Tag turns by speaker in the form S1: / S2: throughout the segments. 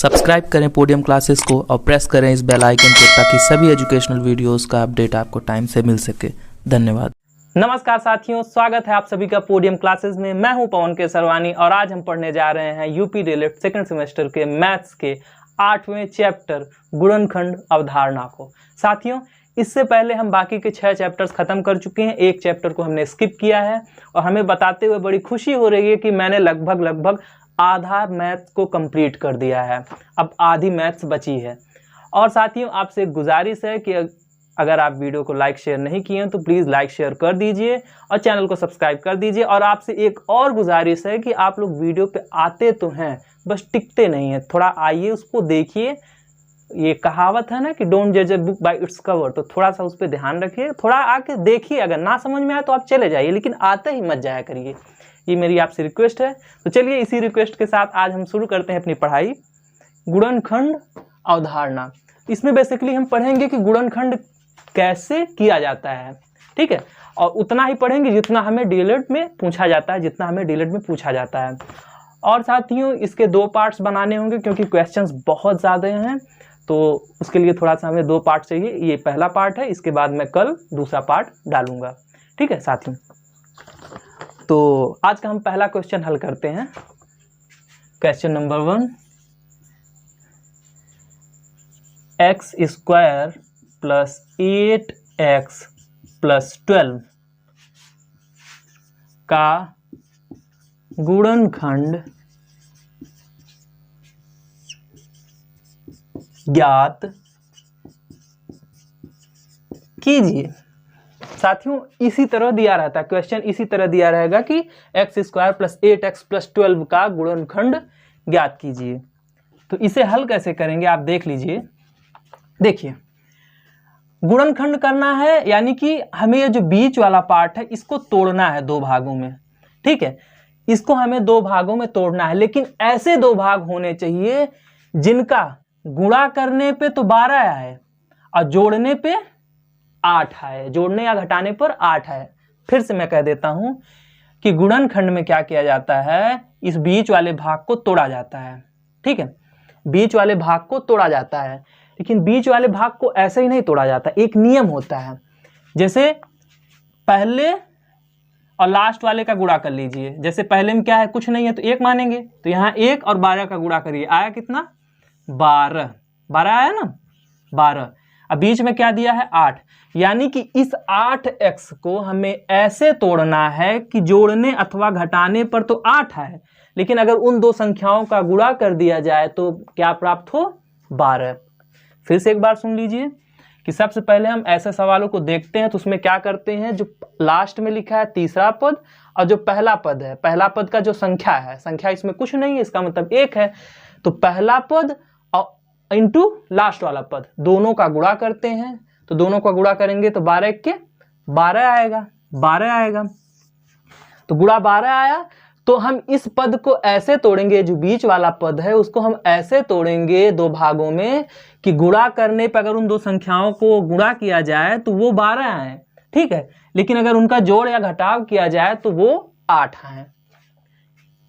S1: Subscribe करें podium classes को और प्रेस करें इस बेल आइकन को ताकि सभी एजुकेशनल वीडियोस का अपडेट आपको टाइम से मिल सके। धन्यवाद।
S2: नमस्कार साथियों, स्वागत है आप सभी का पोडियम क्लासेस में। मैं हूं पवन के सरवानी और आज हम पढ़ने जा रहे हैं यूपी डीएलएड सेकंड सेमेस्टर के मैथ्स के 8वें चैप्टर गुणनखंड अवधारणा को। साथियों, इससे पहले हम बाकी के 6 चैप्टर्स खत्म कर चुके हैं। एक चैप्टर को हमने स्किप किया है और हमें बताते हुए बड़ी खुशी हो रही है कि मैंने लगभग आधा मैथ्स को कंप्लीट कर दिया है। अब आधी मैथ्स बची है। और साथियों, आपसे एक गुजारिश है कि अगर आप वीडियो को लाइक शेयर नहीं किए हैं तो प्लीज़ लाइक शेयर कर दीजिए और चैनल को सब्सक्राइब कर दीजिए। और आपसे एक और गुजारिश है कि आप लोग वीडियो पे आते तो हैं, बस टिकते नहीं हैं। थोड़ा आइए, उसको देखिए। ये कहावत है ना कि डोंट जज a book by its cover, तो थोड़ा सा उस पर ध्यान रखिए। थोड़ा आके देखिए, अगर ना समझ में आए तो आप चले जाइए, लेकिन आते ही मत जाया करिए। ये मेरी आपसे रिक्वेस्ट है। तो चलिए, इसी रिक्वेस्ट के साथ आज हम शुरू करते हैं अपनी पढ़ाई। गुणनखंड अवधारणा, इसमें बेसिकली हम पढ़ेंगे कि गुणनखंड कैसे किया जाता है। ठीक है, और उतना ही पढ़ेंगे जितना हमें डीएलएड में पूछा जाता है, और साथियों इसके 2 पार्ट्स बनाने होंगे क्योंकि क्वेश्चंस बहुत ज़्यादा हैं। तो उसके लिए थोड़ा सा हमें 2 पार्ट चाहिए। ये पहला पार्ट है, इसके बाद मैं कल दूसरा पार्ट डालूंगा। ठीक है साथियों, तो आज का हम पहला क्वेश्चन हल करते हैं। क्वेश्चन नंबर 1, x² + 8x + 12 का गुणनखंड ज्ञात कीजिए। साथियों, इसी तरह दिया रहता है क्वेश्चन, इसी तरह दिया रहेगा कि x² + 8x + 12 का गुणनखंड ज्ञात कीजिए। तो इसे हल कैसे करेंगे आप देख लीजिए। देखिए, गुणनखंड करना है यानी कि हमें ये जो बीच वाला पार्ट है इसको तोड़ना है 2 भागों में। ठीक है, इसको हमें 2 भागों में तोड़ना है, लेकिन ऐसे 2 भाग होने चाहिए जिनका गुणा करने पे तो 12 आए और जोड़ने पे 8 आए, जोड़ने या घटाने पर 8 आए। फिर से मैं कह देता हूं कि गुणनखंड में क्या किया जाता है, इस बीच वाले भाग को तोड़ा जाता है। ठीक है, बीच वाले भाग को तोड़ा जाता है, लेकिन बीच वाले भाग को ऐसे ही नहीं तोड़ा जाता, एक नियम होता है। जैसे पहले और लास्ट वाले का गुणा कर लीजिए। जैसे पहले में क्या है, कुछ नहीं है तो 1 मानेंगे, तो यहाँ 1 और 12 का गुणा करिए, आया कितना, 12 आया ना, 12। अब बीच में क्या दिया है, 8। यानी कि इस 8x को हमें ऐसे तोड़ना है कि जोड़ने अथवा घटाने पर तो 8 है, लेकिन अगर उन 2 संख्याओं का गुणा कर दिया जाए तो क्या प्राप्त हो, 12। फिर से एक बार सुन लीजिए कि सबसे पहले हम ऐसे सवालों को देखते हैं तो उसमें क्या करते हैं, जो लास्ट में लिखा है तीसरा पद और जो पहला पद है, पहला पद का जो संख्या है, संख्या इसमें कुछ नहीं है, इसका मतलब 1 है, तो पहला पद और इंटू लास्ट वाला पद दोनों का गुणा करते हैं। तो दोनों का गुणा करेंगे तो 12 के 12 आएगा, 12 आएगा। तो गुणा 12 आया, तो हम इस पद को ऐसे तोड़ेंगे, जो बीच वाला पद है उसको हम ऐसे तोड़ेंगे 2 भागों में कि गुणा करने पर अगर उन 2 संख्याओं को गुणा किया जाए तो वो 12 आए। ठीक है, लेकिन अगर उनका जोड़ या घटाव किया जाए तो वो 8 आए।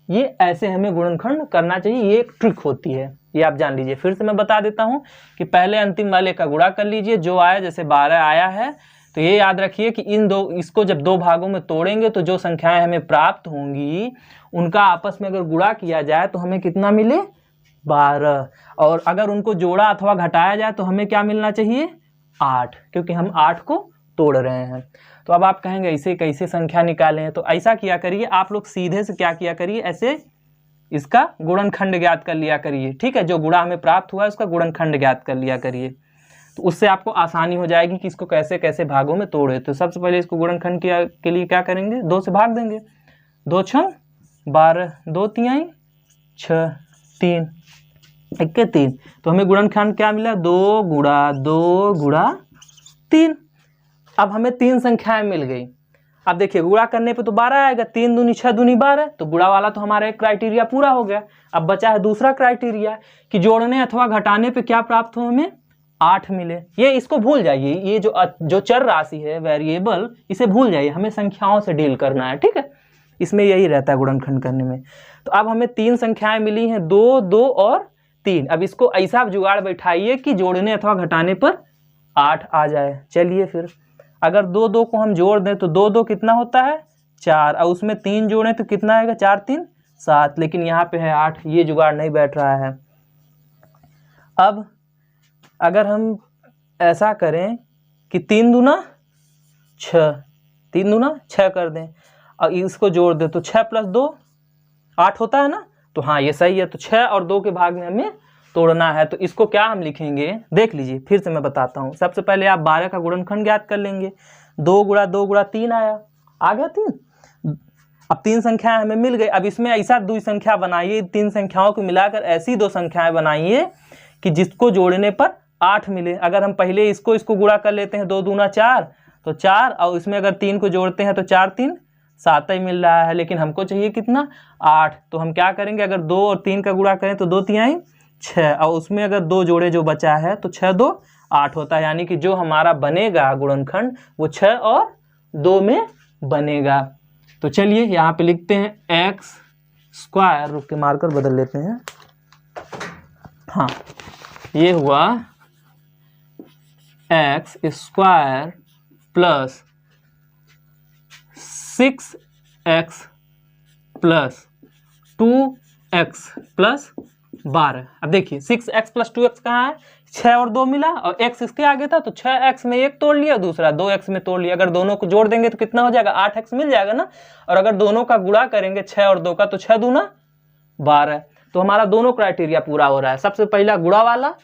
S2: ये ऐसे हमें गुणनखंड करना चाहिए, ये एक ट्रिक होती है, ये आप जान लीजिए। फिर से मैं बता देता हूं कि पहले अंतिम वाले का गुणा कर लीजिए, जो आया, जैसे 12 आया है तो ये याद रखिए कि इसको जब 2 भागों में तोड़ेंगे तो जो संख्याएं हमें प्राप्त होंगी उनका आपस में अगर गुणा किया जाए तो हमें कितना मिले, 12। और अगर उनको जोड़ा अथवा घटाया जाए तो हमें क्या मिलना चाहिए, 8, क्योंकि हम 8 को तोड़ रहे हैं। तो अब आप कहेंगे इसे कैसे संख्या निकालें, तो ऐसा किया करिए आप लोग, सीधे से क्या किया करिए, ऐसे इसका गुणनखंड ज्ञात कर लिया करिए। ठीक है, जो गुणा हमें प्राप्त हुआ है उसका गुणनखंड ज्ञात कर लिया करिए, तो उससे आपको आसानी हो जाएगी कि इसको कैसे कैसे भागों में तोड़े। तो सबसे पहले इसको गुणनखंड के लिए क्या करेंगे, 2 से भाग देंगे। 2 × 12, 2 × 6, 3, 1 के 3। तो हमें गुणनखंड क्या मिला, 2 × 2 × 3। अब हमें 3 संख्याएं मिल गई। अब देखिए, गुणा करने पे तो 12 आएगा, 3 दूनी 6 दूनी 12, तो गुणा वाला तो हमारा एक क्राइटेरिया पूरा हो गया। अब बचा है दूसरा क्राइटेरिया कि जोड़ने अथवा घटाने पे क्या प्राप्त हो, हमें 8 मिले। ये इसको भूल जाइए, ये जो चर राशि है, वेरिएबल, इसे भूल जाइए, हमें संख्याओं से डील करना है। ठीक है, इसमें यही रहता है गुणनखंड करने में। तो अब हमें 3 संख्याएं मिली हैं, 2, 2 और 3। अब इसको ऐसा जुगाड़ बैठाइए कि जोड़ने अथवा घटाने पर 8 आ जाए। चलिए फिर अगर 2 2 को हम जोड़ दें तो 2 2 कितना होता है 4, और उसमें 3 जोड़ें तो कितना आएगा 4 3 7, लेकिन यहाँ पे है 8, ये जुगाड़ नहीं बैठ रहा है। अब अगर हम ऐसा करें कि 3 दूना 6, 3 दूना 6 कर दें और इसको जोड़ दें तो 6 + 2 8 होता है ना, तो हाँ ये सही है। तो 6 और 2 के भाग में हमें तोड़ना है, तो इसको क्या हम लिखेंगे देख लीजिए, फिर से मैं बताता हूँ। सबसे पहले आप 12 का गुणनखंड ज्ञात कर लेंगे। 2 × 2 × 3 आ गया 3। अब 3 संख्याएं हमें मिल गई। अब इसमें ऐसा 2 संख्या बनाइए, 3 संख्याओं को मिलाकर ऐसी 2 संख्याएं बनाइए कि जिसको जोड़ने पर 8 मिले। अगर हम पहले इसको गुणा कर लेते हैं, 2 दूना 4 तो 4, और इसमें अगर 3 को जोड़ते हैं तो 4 3 7 ही मिल रहा है, लेकिन हमको चाहिए कितना 8। तो हम क्या करेंगे, अगर 2 और 3 का गुणा करें तो 2 3 6, और उसमें अगर 2 जोड़े जो बचा है तो 6 2 8 होता है। यानी कि जो हमारा बनेगा गुणनखंड वो 6 और 2 में बनेगा। तो चलिए यहाँ पे लिखते हैं x², रुक के मार्कर बदल लेते हैं। हाँ ये हुआ x² + 6x + 2x + 12। अब देखिए 6x + 2x कहाँ है, 6 और 2 मिला और x इसके आगे था, तो 6x में एक तोड़ लिया, दूसरा 2x में तोड़ लिया। अगर दोनों को जोड़ देंगे तो कितना हो जाएगा 8x मिल जाएगा ना। और अगर दोनों का गुणा करेंगे 6 और 2 का तो 6 दूना 12। तो हमारा दोनों क्राइटेरिया पूरा हो रहा है। सबसे पहला गुणा वाला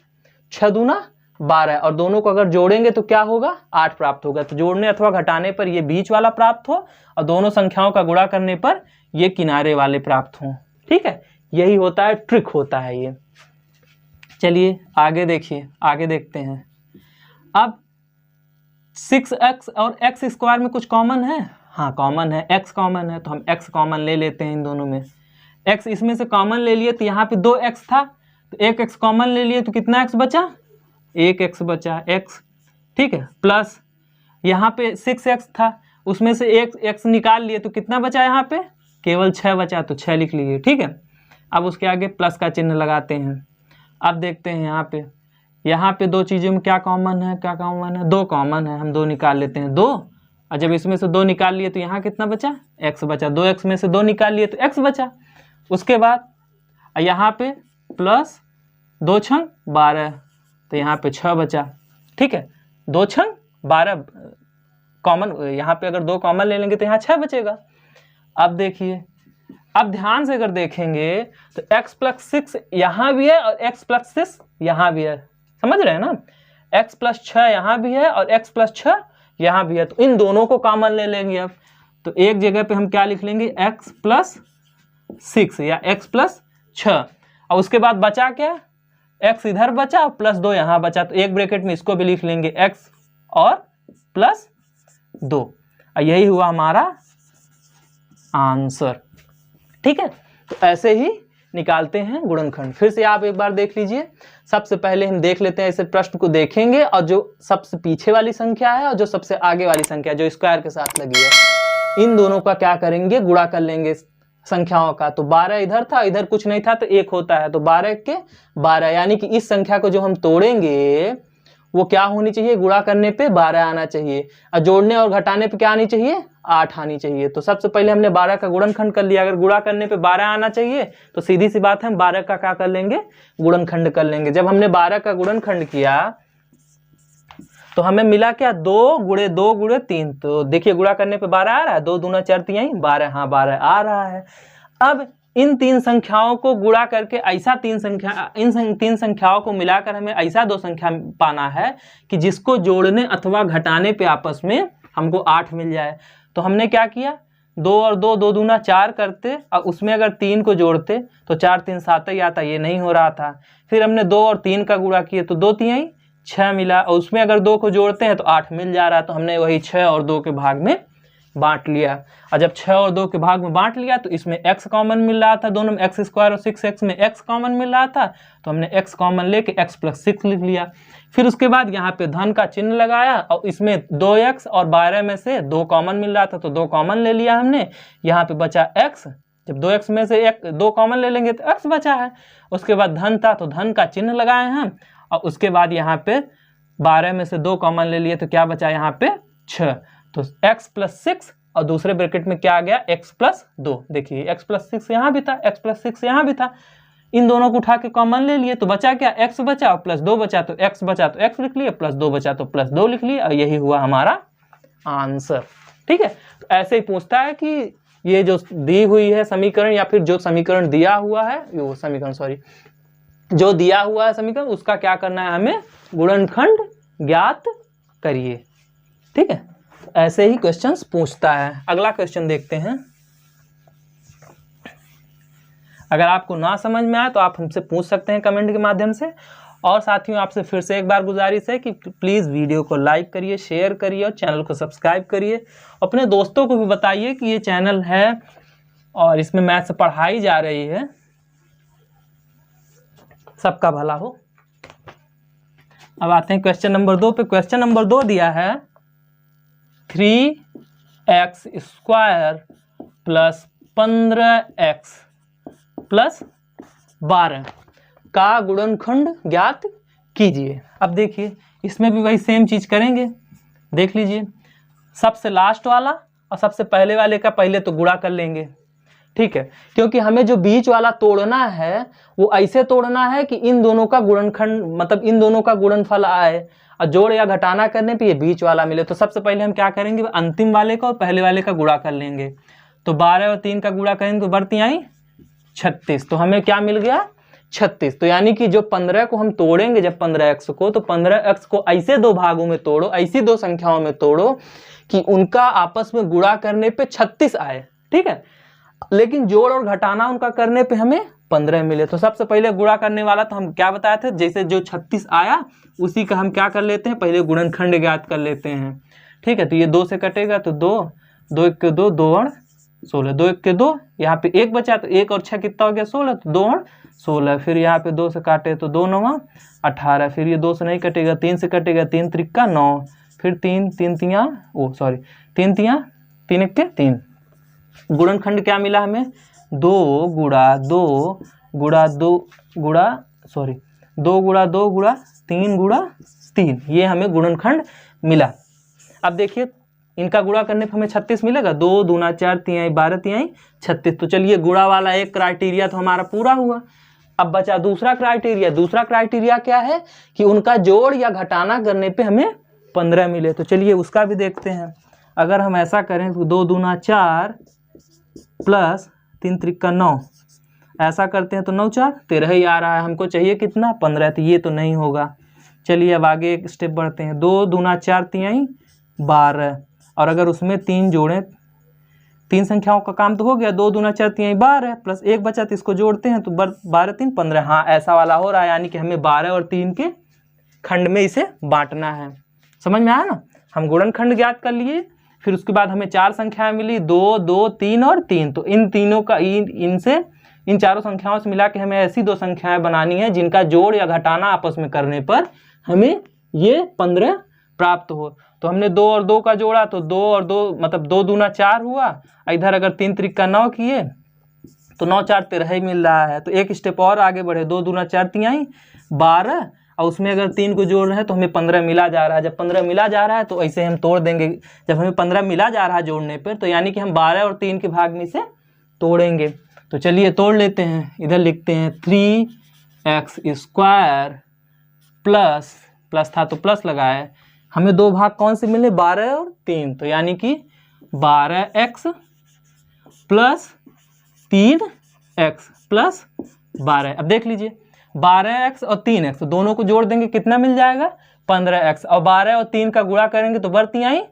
S2: 6 दूना 12, और दोनों को अगर जोड़ेंगे तो क्या होगा 8 प्राप्त होगा। तो जोड़ने अथवा घटाने पर ये बीच वाला प्राप्त हो और दोनों संख्याओं का गुणा करने पर ये किनारे वाले प्राप्त हों। ठीक है, यही होता है, ट्रिक होता है ये। चलिए आगे देखिए, आगे देखते हैं। अब 6x और x² में कुछ कॉमन है, हाँ कॉमन है, x कॉमन है, तो हम x कॉमन ले लेते हैं इन दोनों में। x इसमें से कॉमन ले लिए तो यहाँ पे 2x था, तो 1x कॉमन ले लिए तो कितना x बचा, 1x बचा x। ठीक है, प्लस यहाँ पे 6x था, उसमें से एक x निकाल लिए तो कितना बचा, यहाँ पे केवल 6 बचा, तो 6 लिख लिए। ठीक है, अब उसके आगे प्लस का चिन्ह लगाते हैं। अब देखते हैं यहाँ पे 2 चीज़ों में क्या कॉमन है, 2 कॉमन है, हम 2 निकाल लेते हैं 2, और जब इसमें से 2 निकाल लिए तो यहाँ कितना बचा, x बचा। 2x में से 2 निकाल लिए तो x बचा। उसके बाद यहाँ पे प्लस 2 × 12, तो यहाँ पे 6 बचा। ठीक है, 2 × 12 कॉमन, यहाँ पे अगर 2 कॉमन ले लेंगे तो यहाँ 6 बचेगा। अब देखिए, अब ध्यान से अगर देखेंगे तो x + 6 यहाँ भी है और x + 6 यहाँ भी है, समझ रहे हैं ना। x + 6 यहाँ भी है और x + 6 यहाँ भी है, तो इन दोनों को कॉमन ले लेंगे। अब तो एक जगह पे हम क्या लिख लेंगे, x + 6 या x + 6, और उसके बाद बचा क्या, x इधर बचा और +2 यहाँ बचा, तो एक ब्रैकेट में इसको भी लिख लेंगे x और +2, और यही हुआ हमारा आंसर। ठीक है, तो ऐसे ही निकालते हैं गुणनखंड। फिर से आप एक बार देख लीजिए। सबसे पहले हम देख लेते हैं, इसे प्रश्न को देखेंगे और जो सबसे पीछे वाली संख्या है और जो सबसे आगे वाली संख्या जो स्क्वायर के साथ लगी है, इन दोनों का क्या करेंगे, गुणा कर लेंगे संख्याओं का। तो 12 इधर था, इधर कुछ नहीं था तो 1 होता है, तो 12 के 12, यानी कि इस संख्या को जो हम तोड़ेंगे वो क्या होनी चाहिए, गुणा करने पे 12 आना चाहिए, और जोड़ने और घटाने पे क्या आनी चाहिए, 8 आनी चाहिए। तो सबसे पहले हमने 12 का गुणनखंड कर लिया। अगर गुणा करने पे 12 आना चाहिए तो सीधी सी बात है, हम 12 का क्या कर लेंगे, गुणनखंड कर लेंगे। जब हमने 12 का गुणनखंड किया तो हमें मिला क्या, 2 × 2 × 3। तो देखिए गुणा करने पे 12 आ रहा है, 2 दूना 4 3 12, हाँ 12 आ रहा है। अब इन 3 संख्याओं को गुणा करके ऐसा 3 संख्या, इन 3 संख्याओं को मिलाकर हमें ऐसा 2 संख्या पाना है कि जिसको जोड़ने अथवा घटाने पे आपस में हमको 8 मिल जाए। तो हमने क्या किया, 2 और 2 2 दूना 4 करते, और उसमें अगर 3 को जोड़ते तो 4 3 7 ही आता, ये नहीं हो रहा था। फिर हमने 2 और 3 का गुणा किए तो 2 3 6 मिला, और उसमें अगर 2 को जोड़ते हैं तो 8 मिल जा रहा। तो हमने वही 6 और 2 के भाग में बांट लिया, और जब 6 और 2 के भाग में बांट लिया तो इसमें x कॉमन मिल रहा था, दोनों में x² और 6x में x कॉमन मिल रहा था, तो हमने x कॉमन लेके x + 6 लिख लिया। फिर उसके बाद यहाँ पे धन का चिन्ह लगाया, और इसमें 2x और 12 में से 2 कॉमन मिल रहा था तो 2 कॉमन ले लिया हमने, यहाँ पे बचा x, जब 2x में से 2 कॉमन ले लेंगे तो x बचा है। उसके बाद धन था तो धन का चिन्ह लगाए हम, और उसके बाद यहाँ पे 12 में से 2 कॉमन ले लिए तो क्या बचा यहाँ पे 6। तो x + 6 और दूसरे ब्रैकेट में क्या आ गया x + 2। देखिए x + 6 यहाँ भी था, x + 6 यहाँ भी था, इन दोनों को उठा के कॉमन ले लिए तो बचा क्या, x बचा और +2 बचा, तो x बचा तो x लिख लिए, +2 बचा तो +2 लिख लिए, और यही हुआ हमारा आंसर। ठीक है, तो ऐसे ही पूछता है कि ये जो दी हुई है समीकरण या फिर जो समीकरण दिया हुआ है, वो समीकरण सॉरी जो दिया हुआ है समीकरण, उसका क्या करना है, हमें गुणनखंड ज्ञात करिए। ठीक है, ऐसे ही क्वेश्चंस पूछता है। अगला क्वेश्चन देखते हैं। अगर आपको ना समझ में आए तो आप हमसे पूछ सकते हैं कमेंट के माध्यम से। और साथियों, आपसे फिर से एक बार गुजारिश है कि प्लीज़ वीडियो को लाइक करिए, शेयर करिए और चैनल को सब्सक्राइब करिए। अपने दोस्तों को भी बताइए कि ये चैनल है और इसमें मैथ्स पढ़ाई जा रही है। सबका भला हो। अब आते हैं क्वेश्चन नंबर 2 पे। क्वेश्चन नंबर 2 दिया है 3x² + 15x + 12 का गुणनखंड ज्ञात कीजिए। अब देखिए, इसमें भी वही सेम चीज करेंगे। देख लीजिए, सबसे लास्ट वाला और सबसे पहले वाले का पहले तो गुणा कर लेंगे। ठीक है, क्योंकि हमें जो बीच वाला तोड़ना है वो ऐसे तोड़ना है कि इन दोनों का गुणनखंड मतलब इन दोनों का गुणनफल आए और जोड़ या घटाना करने पे ये बीच वाला मिले। तो सबसे पहले हम क्या करेंगे, अंतिम वाले का और पहले वाले का गुणा कर लेंगे। तो 12 और 3 का गुणा करेंगे तो बढ़ती आई 36। तो हमें क्या मिल गया, 36। तो यानी कि जो 15 को हम तोड़ेंगे जब 15x को, तो 15x को ऐसे 2 भागों में तोड़ो, ऐसी 2 संख्याओं में तोड़ो कि उनका आपस में गुणा करने पे 36 आए। ठीक है, लेकिन जोड़ और घटाना उनका करने पे हमें 15 मिले। तो सबसे पहले गुणा करने वाला तो हम क्या बताए थे, जैसे जो 36 आया उसी का हम क्या कर लेते हैं, पहले गुणनखंड ज्ञात कर लेते हैं। ठीक है, तो ये 2 से कटेगा तो 2, 2 1 के 2, 2 और 16, 2 1 के 2, यहाँ पे 1 बचा तो 1 और 6 कितना हो गया 16, तो 2 और 16। फिर यहाँ पे 2 से काटे तो 2 9 18, फिर ये 2 से नहीं कटेगा, 3 से कटेगा, 3 3 9, फिर 3 3 3 3 3 3 1 के 3। गुणनखंड क्या मिला हमें, 2 गुणा 2 गुणा 2 गुणा 2 गुणा 3 गुणा 3, ये हमें गुणनखंड मिला। अब देखिए, इनका गुणा करने पर हमें 36 मिलेगा। 2 दूना 4 3 12 3 36। तो चलिए, गुणा वाला एक क्राइटेरिया तो हमारा पूरा हुआ। अब बचा दूसरा क्राइटेरिया। दूसरा क्राइटेरिया क्या है कि उनका जोड़ या घटाना करने पे हमें 15 मिले। तो चलिए उसका भी देखते हैं। अगर हम ऐसा करें तो 2 दूना 4 प्लस 3 3 9, ऐसा करते हैं तो 9 4 13 ही आ रहा है। हमको चाहिए कितना, 15। तो ये तो नहीं होगा। चलिए अब आगे एक स्टेप बढ़ते हैं। 2 दूना 4 3 12, और अगर उसमें 3 जोड़ें, 3 संख्याओं का काम तो हो गया। 2 दूना 4 3 12 प्लस 1 बचा तो इसको जोड़ते हैं तो 12 3 15। हाँ, ऐसा वाला हो रहा है, यानी कि हमें 12 और 3 के खंड में इसे बांटना है। समझ में आया ना, हम गुणनखंड ज्ञात कर लिए। फिर उसके बाद हमें 4 संख्याएं मिली, 2 2 3 और 3। तो इन तीनों का इन चारों संख्याओं से मिला के हमें ऐसी 2 संख्याएं बनानी है जिनका जोड़ या घटाना आपस में करने पर हमें ये 15 प्राप्त हो। तो हमने 2 और 2 का जोड़ा तो 2 और 2 मतलब 2 दूना 4 हुआ। इधर अगर 3 3 9 किए तो 9 4 13 ही मिल रहा है। तो एक स्टेप और आगे बढ़े, 2 दूना 4 3 12, और उसमें अगर 3 को जोड़ रहे हैं तो हमें 15 मिला जा रहा है। जब 15 मिला जा रहा है तो ऐसे हम तोड़ देंगे। जब हमें 15 मिला जा रहा है जोड़ने पर, तो यानी कि हम 12 और 3 के भाग में से तोड़ेंगे। तो चलिए तोड़ लेते हैं। इधर लिखते हैं 3x² प्लस था तो प्लस लगाए। हमें 2 भाग कौन से मिले, 12 और 3। तो यानी कि 12x प्लस 3x प्लस 12। अब देख लीजिए, 12x और 3x दोनों को जोड़ देंगे, कितना मिल जाएगा, 15x, और 12 और 3 का गुणा करेंगे तो बढ़ती आई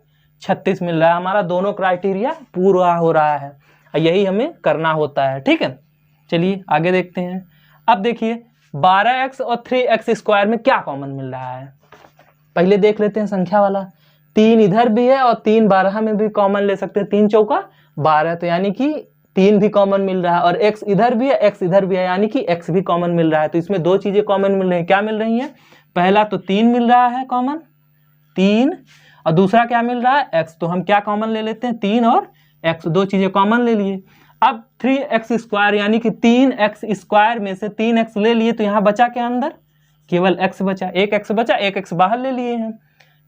S2: 36 मिल रहा है। हमारा दोनों क्राइटेरिया पूरा हो रहा है। यही हमें करना होता है। ठीक है, चलिए आगे देखते हैं। अब देखिए, 12x और 3x² में क्या कॉमन मिल रहा है, पहले देख लेते हैं संख्या वाला। 3 इधर भी है और 3 12 में भी कॉमन ले सकते हैं। 3 चौका 12, तो यानी कि 3 भी कॉमन मिल रहा है, और x इधर भी है, x इधर भी है, यानी कि x भी कॉमन मिल रहा है। तो इसमें 2 चीजें कॉमन मिल रही हैं। क्या मिल रही हैं, पहला तो 3 मिल रहा है कॉमन, 3, और दूसरा क्या मिल रहा है, x। तो हम क्या कॉमन ले लेते हैं, 3 और x, 2 चीजें कॉमन ले लिए। अब 3x² यानी कि 3x² में से 3x ले लिए, तो यहाँ बचा क्या अंदर, केवल x बचा, एक x बचा, एक x बाहर ले लिए हैं।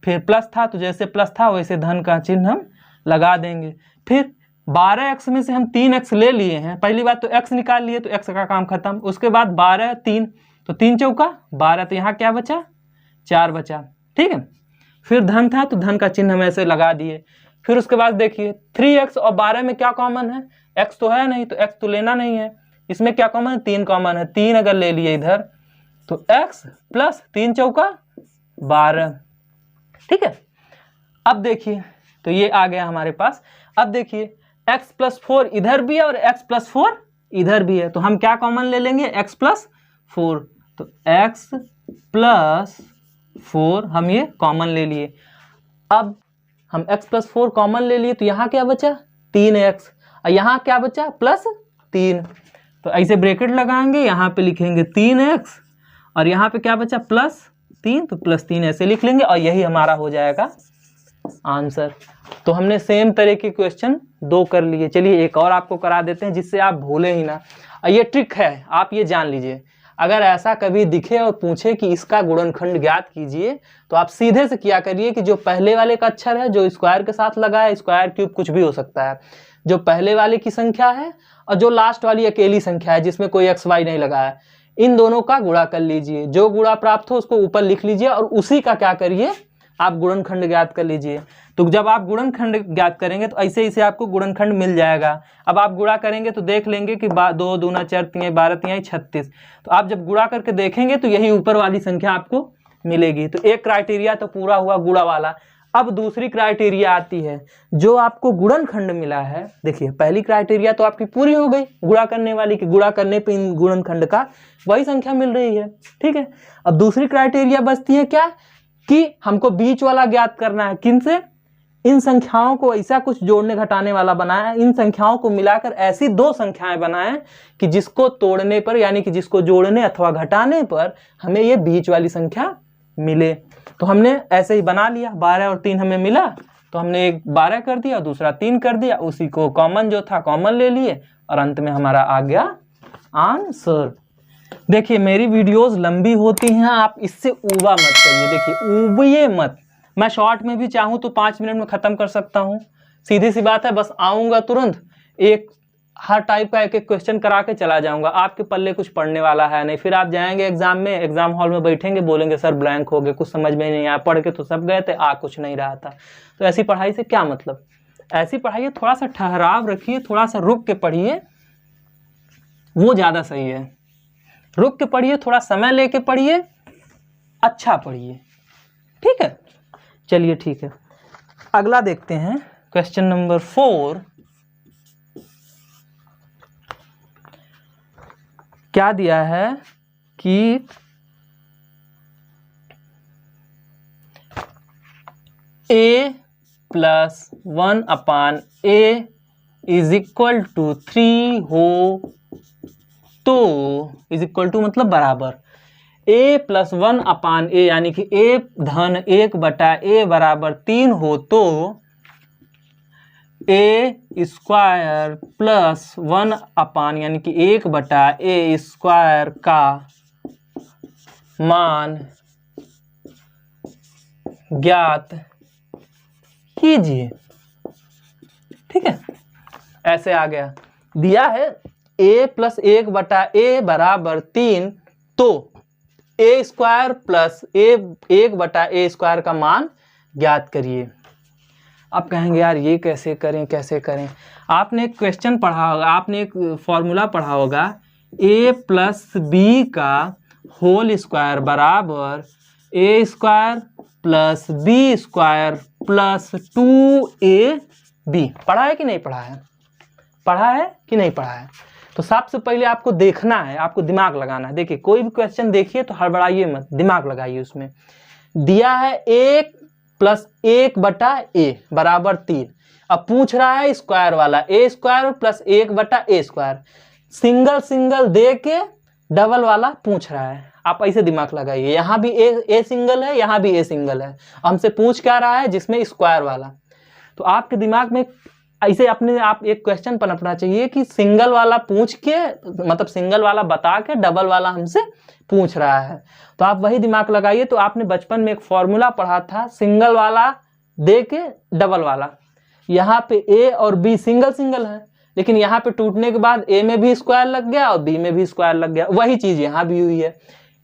S2: फिर प्लस था तो जैसे प्लस था वैसे धन का चिन्ह हम लगा देंगे। फिर 12x में से हम 3x ले लिए हैं, पहली बात तो x निकाल लिए तो x का काम खत्म। उसके बाद 12 3 तो 3 चौका 12, तो यहाँ क्या बचा, 4 बचा, ठीक है। फिर धन था तो धन का चिन्ह हम ऐसे लगा दिए। फिर उसके बाद देखिए 3x और 12 में क्या कॉमन है, x तो है नहीं, तो x तो लेना नहीं है। इसमें क्या कॉमन है, 3 कॉमन है, 3 अगर ले लिए इधर तो x प्लस 3 चौका 12, ठीक है। अब देखिए तो ये आ गया हमारे पास। अब देखिए x प्लस 4 इधर भी है और x प्लस 4 इधर भी है, तो हम क्या कॉमन ले लेंगे, x प्लस 4, तो x प्लस 4 हम ये कॉमन ले लिए। अब हम x प्लस 4 कॉमन ले लिए तो यहाँ क्या बचा, 3x, और यहाँ क्या बचा, प्लस 3, तो ऐसे ब्रैकेट लगाएंगे, यहाँ पे लिखेंगे 3x और यहाँ पे क्या बचा, प्लस 3, तो प्लस 3 ऐसे लिख लेंगे और यही हमारा हो जाएगा आंसर। तो हमने सेम तरह के क्वेश्चन 2 कर लिए। चलिए एक और आपको करा देते हैं जिससे आप भूले ही ना। ये ट्रिक है, आप ये जान लीजिए, अगर ऐसा कभी दिखे और पूछे कि इसका गुणनखंड ज्ञात कीजिए, तो आप सीधे से किया करिए कि जो पहले वाले का अक्षर है जो स्क्वायर के साथ लगा है, स्क्वायर क्यूब कुछ भी हो सकता है, जो पहले वाले की संख्या है और जो लास्ट वाली अकेली संख्या है जिसमें कोई XY नहीं लगा है, इन दोनों का गुणा कर लीजिए। जो गुणा प्राप्त हो उसको ऊपर लिख लीजिए और उसी का क्या करिए, आप गुणनखंड ज्ञात कर लीजिए। तो जब आप गुणनखंड ज्ञात करेंगे तो ऐसे ऐसे आपको गुणनखंड मिल जाएगा। अब आप गुणा करेंगे तो देख लेंगे कि 2 दूना 4 3 12 3 36, तो आप जब गुणा करके देखेंगे तो यही ऊपर वाली संख्या आपको मिलेगी। तो एक क्राइटेरिया तो पूरा हुआ गुणा वाला। अब दूसरी क्राइटेरिया आती है, जो आपको गुणनखंड मिला है। देखिए पहली क्राइटेरिया तो आपकी पूरी हो गई गुणा करने वाली, कि गुणा करने पे इन गुणनखंड का वही संख्या मिल रही है, ठीक है। अब दूसरी क्राइटेरिया बचती है क्या, कि हमको बीच वाला ज्ञात करना है। किनसे, इन संख्याओं को ऐसा कुछ जोड़ने घटाने वाला बनाया, इन संख्याओं को मिलाकर ऐसी 2 संख्याएं बनाएं कि जिसको तोड़ने पर यानी कि जिसको जोड़ने अथवा घटाने पर हमें ये बीच वाली संख्या मिले। तो हमने ऐसे ही बना लिया, 12 और 3 हमें मिला तो हमने एक 12 कर दिया, दूसरा 3 कर दिया, उसी को कॉमन जो था कॉमन ले लिए और अंत में हमारा आ गया आंसर। देखिए मेरी वीडियोस लंबी होती हैं, आप इससे ऊबा मत करिए। देखिए ऊबिए मत, मैं शॉर्ट में भी चाहूँ तो 5 मिनट में ख़त्म कर सकता हूँ, सीधी सी बात है। बस आऊँगा तुरंत, एक हर टाइप का एक एक क्वेश्चन करा के चला जाऊँगा, आपके पल्ले कुछ पढ़ने वाला है नहीं। फिर आप जाएंगे एग्जाम में, एग्जाम हॉल में बैठेंगे, बोलेंगे सर ब्लैंक हो गए, कुछ समझ में नहीं आया, पढ़ के तो सब गए थे, आ कुछ नहीं रहा था। तो ऐसी पढ़ाई से क्या मतलब, ऐसी पढ़ाई थोड़ा सा ठहराव रखिए, थोड़ा सा रुक के पढ़िए, वो ज़्यादा सही है। रुक के पढ़िए, थोड़ा समय लेके पढ़िए, अच्छा पढ़िए, ठीक है। चलिए ठीक है, अगला देखते हैं क्वेश्चन नंबर 4। क्या दिया है कि a plus 1/a is equal to 3 हो, तो इज इक्वल टू मतलब बराबर, a प्लस 1/a यानी कि a धन 1/a बराबर 3 हो तो a स्क्वायर प्लस 1/ यानी कि 1/a स्क्वायर का मान ज्ञात कीजिए, ठीक है। ऐसे आ गया, दिया है a प्लस 1/a बराबर 3, तो a square plus 1/a square का मान ज्ञात करिए। आप कहेंगे यार ये कैसे करें, आपने एक क्वेश्चन पढ़ा होगा, आपने एक फॉर्मूला पढ़ा होगा, a प्लस b का होल स्क्वायर बराबर a square plus b square plus 2ab। पढ़ा है कि नहीं पढ़ा है, पढ़ा है कि नहीं पढ़ा है। तो सबसे पहले आपको देखना है, आपको दिमाग लगाना है। देखिए कोई भी क्वेश्चन देखिए तो हड़बड़ाइए मत, दिमाग लगाइए। उसमें दिया है 1 प्लस 1/a बराबर 3, अब पूछ रहा है स्क्वायर वाला, a square plus 1/a square, single single दे के डबल वाला पूछ रहा है। आप ऐसे दिमाग लगाइए, यहाँ भी a सिंगल है, यहाँ भी a सिंगल है, हमसे पूछ क्या रहा है, जिसमें स्क्वायर वाला। तो आपके दिमाग में इसे अपने आप एक क्वेश्चन पनपना चाहिए कि सिंगल वाला पूछ के, मतलब सिंगल वाला बता के डबल वाला हमसे पूछ रहा है। तो आप वही दिमाग लगाइए। तो आपने बचपन में एक फॉर्मूला पढ़ा था, सिंगल वाला दे के डबल वाला। यहाँ पे ए और बी सिंगल सिंगल है, लेकिन यहाँ पे टूटने के बाद ए में भी स्क्वायर लग गया और बी में भी स्क्वायर लग गया। वही चीज यहाँ भी हुई है,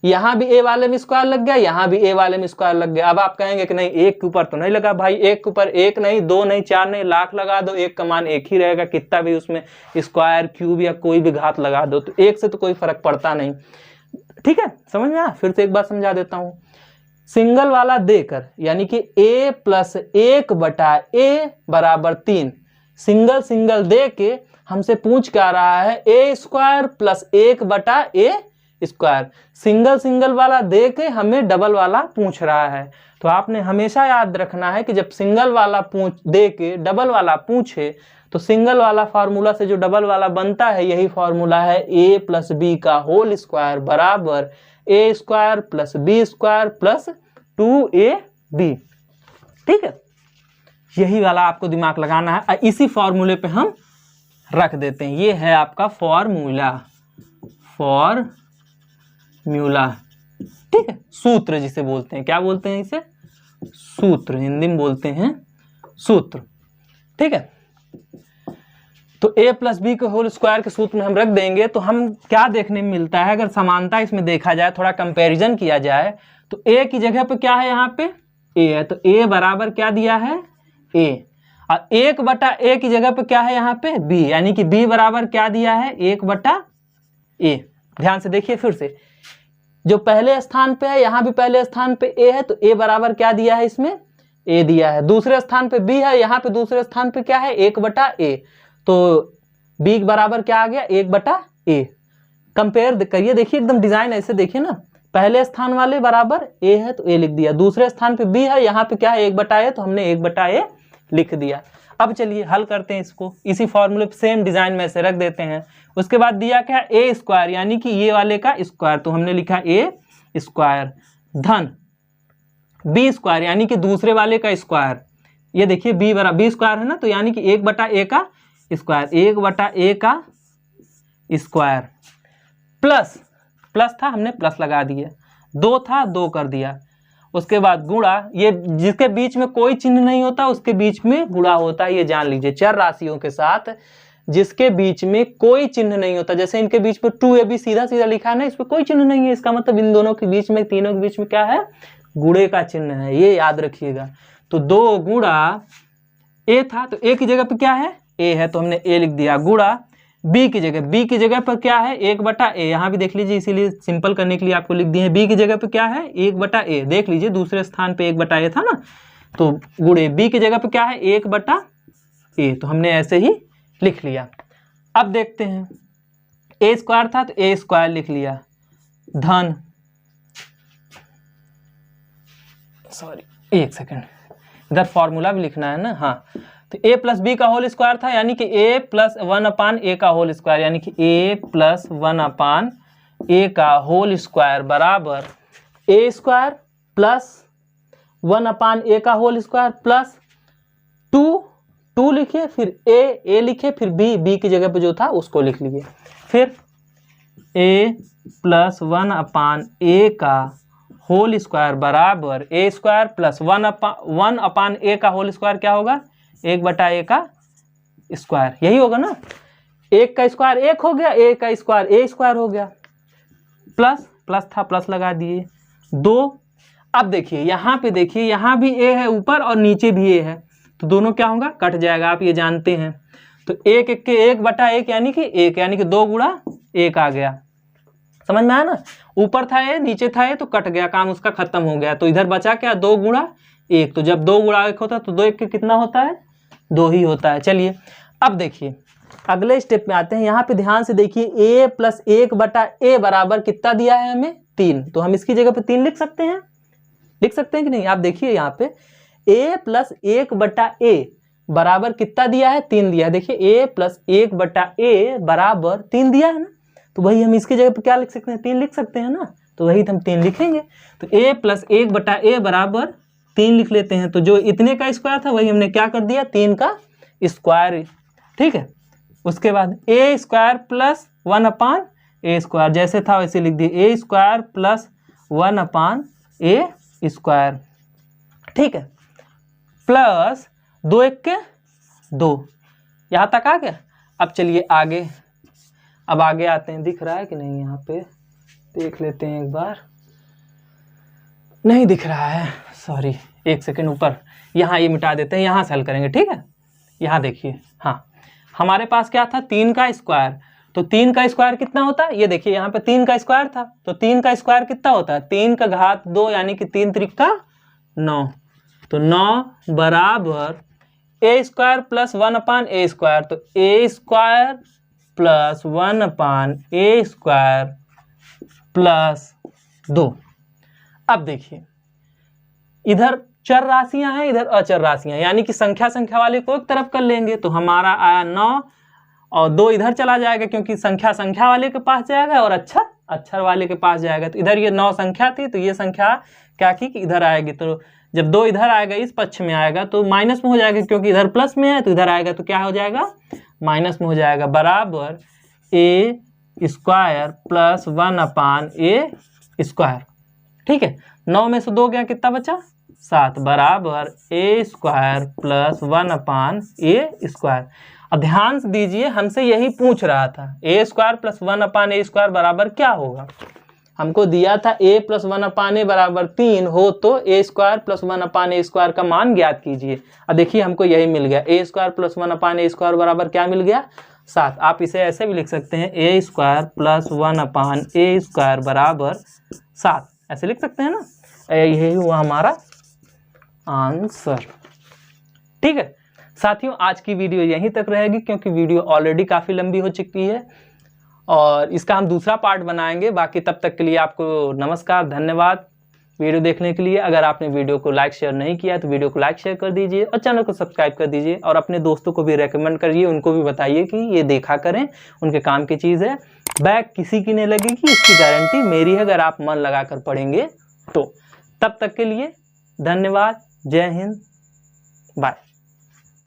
S2: यहाँ भी ए वाले में स्क्वायर लग गया, यहाँ भी ए वाले में स्क्वायर लग गया। अब आप कहेंगे कि नहीं एक के ऊपर तो नहीं लगा। भाई एक के ऊपर एक नहीं, दो नहीं, चार नहीं, लाख लगा दो, एक का मान एक ही रहेगा। कितना भी उसमें स्क्वायर क्यूब या कोई भी घात लगा दो, तो एक से तो कोई फर्क पड़ता नहीं। ठीक है, समझ में आया? फिर से एक बार समझा देता हूं। सिंगल वाला देकर, यानी कि a प्लस 1/a बराबर 3, सिंगल सिंगल दे के हमसे पूछ क्या रहा है, a square plus 1/a square. Single single वाला दे के हमें डबल वाला पूछ रहा है। तो आपने हमेशा याद रखना है कि जब सिंगल वाला दे के डबल वाला पूछे, तो सिंगल वाला फार्मूला से जो डबल वाला बनता है, यही फार्मूला है a प्लस बी का होल स्क्वायर बराबर a square plus B square plus 2ab। ठीक है, यही वाला आपको दिमाग लगाना है। इसी फॉर्मूले पे हम रख देते हैं। ये है आपका फॉर्मूला, ठीक है, सूत्र जिसे बोलते हैं। क्या बोलते हैं इसे? सूत्र, हिंदी में बोलते हैं सूत्र। ठीक है, तो a प्लस बी के होल स्क्वायर के सूत्र में हम रख देंगे। तो हम क्या देखने में मिलता है, अगर समानता इसमें देखा जाए, थोड़ा कंपैरिजन किया जाए, तो a की जगह पे क्या है, यहाँ पे a है, तो a बराबर क्या दिया है, a। और 1/a की जगह पे क्या है, यहाँ पे b, यानी कि b बराबर क्या दिया है, 1/a। ध्यान से देखिए फिर से, जो पहले स्थान पे है, यहाँ भी पहले स्थान पे a है, तो a बराबर क्या दिया है, इसमें a दिया है। दूसरे स्थान पे b है, यहाँ पे दूसरे स्थान पे क्या है, 1/a, तो b बराबर क्या आ गया, 1/a। कंपेयर करिए, देखिए एकदम डिजाइन ऐसे देखिए ना, पहले स्थान वाले बराबर a है तो a लिख दिया, दूसरे स्थान पे b है, यहाँ पे क्या है 1/a, तो हमने 1/a लिख दिया। अब चलिए हल करते हैं इसको, इसी फॉर्मूले पे सेम डिजाइन में से रख देते हैं। उसके बाद दिया क्या, a स्क्वायर, यानी कि ये वाले का स्क्वायर, तो हमने लिखा a स्क्वायर धन b स्क्वायर, यानी कि दूसरे वाले का स्क्वायर। ये देखिए b बराबर b स्क्वायर है ना, तो यानी कि 1/a का स्क्वायर, 1/a का स्क्वायर प्लस था, हमने प्लस लगा दिया, 2 था 2 कर दिया। उसके बाद गुणा, ये जिसके बीच में कोई चिन्ह नहीं होता उसके बीच में गुणा होता है, ये जान लीजिए। चर राशियों के साथ जिसके बीच में कोई चिन्ह नहीं होता, जैसे इनके बीच में 2ab सीधा सीधा लिखा है ना, इस पर कोई चिन्ह नहीं है, इसका मतलब इन दोनों के बीच में, तीनों के बीच में क्या है, गुणे का चिन्ह है, ये याद रखिएगा। तो 2 गुणा a था, तो a की जगह पे क्या है, a है, तो हमने a लिख दिया, गुणा b की जगह पर क्या है, 1/a, यहाँ भी देख लीजिए, इसीलिए सिंपल करने के लिए आपको लिख दिए। b की जगह पे क्या है, 1/a, देख लीजिए दूसरे स्थान पे 1/a था ना, तो गुणे b की जगह पे क्या है, 1/a, तो हमने ऐसे ही लिख लिया। अब देखते हैं, a स्क्वायर था तो a स्क्वायर लिख लिया, धन, सॉरी एक सेकेंड, इधर फॉर्मूला भी लिखना है ना, हाँ, तो a प्लस बी का होल स्क्वायर था, यानी कि a प्लस 1/a का होल स्क्वायर, यानी कि a प्लस 1/a का होल स्क्वायर बराबर a स्क्वायर प्लस 1/a का होल स्क्वायर प्लस 2 लिखिए, फिर a लिखे, फिर b की जगह पे जो था उसको लिख लीजिए, फिर a प्लस 1/a का होल स्क्वायर बराबर a स्क्वायर प्लस 1/a का होल स्क्वायर क्या होगा, 1/a का स्क्वायर, यही होगा ना। 1 का स्क्वायर 1 हो गया, a का स्क्वायर a स्क्वायर हो गया, प्लस था प्लस लगा दिए, 2। अब देखिए यहाँ पे, देखिए यहाँ भी a है ऊपर और नीचे भी a है, तो दोनों क्या होगा, कट जाएगा, आप ये जानते हैं। तो 1 के 1/1 यानी कि 1, यानी कि 2 गुणा 1 आ गया, समझ में आया ना। ऊपर था a, नीचे था a, तो कट गया, काम उसका खत्म हो गया। तो इधर बचा क्या, 2 गुणा 1, तो जब 2 गुणा 1 होता है तो 2 1 के कितना होता है, 2 ही होता है। चलिए अब देखिए अगले स्टेप में आते हैं। यहाँ पे ध्यान से देखिए, a प्लस 1/a बराबर कितना दिया है हमें, 3, तो हम इसकी जगह पे 3 लिख सकते हैं कि नहीं। आप देखिए यहाँ पे a प्लस 1/a बराबर कितना दिया है, 3 दिया है। देखिए a प्लस 1/a बराबर 3 दिया है ना, तो वही हम इसकी जगह पे क्या लिख सकते हैं, 3 लिख सकते हैं ना, तो वही हम 3 लिखेंगे। तो a प्लस 1/a बराबर 3 लिख लेते हैं। तो जो इतने का स्क्वायर था वही हमने क्या कर दिया, 3 का स्क्वायर, ठीक है। उसके बाद ए स्क्वायर प्लस 1 ए स्क्वायर, जैसे था वैसे लिख दिए, ए स्क्वायर प्लस 1 ए स्क्वायर, ठीक है, प्लस 2 1 के 2, यहाँ तक आ गया। अब चलिए आगे, अब आगे आते हैं, दिख रहा है कि नहीं, यहाँ पे देख लेते हैं एक बार, नहीं दिख रहा है, सॉरी, 1 सेकेंड ऊपर, यहाँ ये मिटा देते हैं, यहाँ से हल करेंगे, ठीक है। यहाँ देखिए, हाँ, हमारे पास क्या था, 3 का स्क्वायर, तो 3 का स्क्वायर कितना होता है, ये देखिए यहाँ पे 3 का स्क्वायर था, तो 3 का स्क्वायर कितना होता है, 3 का घात 2 यानी कि 3 त्रिका 9, तो 9 बराबर ए स्क्वायर प्लस 1 ए स्क्वायर, तो ए स्क्वायर प्लस 1 ए स्क्वायर प्लस 2। अब देखिए, इधर चर राशियां हैं, इधर अचर राशियां, यानी कि संख्या संख्या वाले को एक तरफ कर लेंगे, तो हमारा आया 9 और 2 इधर चला जाएगा, क्योंकि संख्या संख्या वाले के पास जाएगा और अक्षर अक्षर वाले के पास जाएगा। तो इधर ये 9 संख्या थी, तो ये संख्या क्या की कि इधर आएगी, तो जब 2 इधर आएगा, इस पक्ष में आएगा तो माइनस में हो जाएगा, क्योंकि इधर प्लस में है, तो इधर आएगा तो क्या हो जाएगा, माइनस में हो जाएगा, बराबर ए स्क्वायर प्लस 1 ए स्क्वायर, ठीक है। 9 में से 2 गया, कितना बचा, 7, बराबर ए स्क्वायर प्लस 1 ए स्क्वायर। अब ध्यान से दीजिए, हमसे यही पूछ रहा था, ए स्क्वायर प्लस 1 ए स्क्वायर बराबर क्या होगा। हमको दिया था a प्लस 1 ए बराबर 3 हो तो ए स्क्वायर प्लस 1 ए स्क्वायर का मान ज्ञात कीजिए। अब देखिए हमको यही मिल गया, ए स्क्वायर प्लस 1 ए स्क्वायर बराबर क्या मिल गया, 7। आप इसे ऐसे भी लिख सकते हैं, ए स्क्वायर प्लस 1 ए स्क्वायर बराबर 7, ऐसे लिख सकते हैं ना। यही हुआ हमारा आंसर, ठीक है। साथियों, आज की वीडियो यहीं तक रहेगी, क्योंकि वीडियो ऑलरेडी काफ़ी लंबी हो चुकी है और इसका हम दूसरा पार्ट बनाएंगे। बाकी तब तक के लिए आपको नमस्कार, धन्यवाद वीडियो देखने के लिए। अगर आपने वीडियो को लाइक शेयर नहीं किया तो वीडियो को लाइक शेयर कर दीजिए और चैनल को सब्सक्राइब कर दीजिए और अपने दोस्तों को भी रेकमेंड करिए, उनको भी बताइए कि ये देखा करें, उनके काम की चीज़ है। बैक किसी की नहीं लगेगी, इसकी गारंटी मेरी है, अगर आप मन लगा कर पढ़ेंगे तो। तब तक के लिए धन्यवाद, जय हिंद, बाय।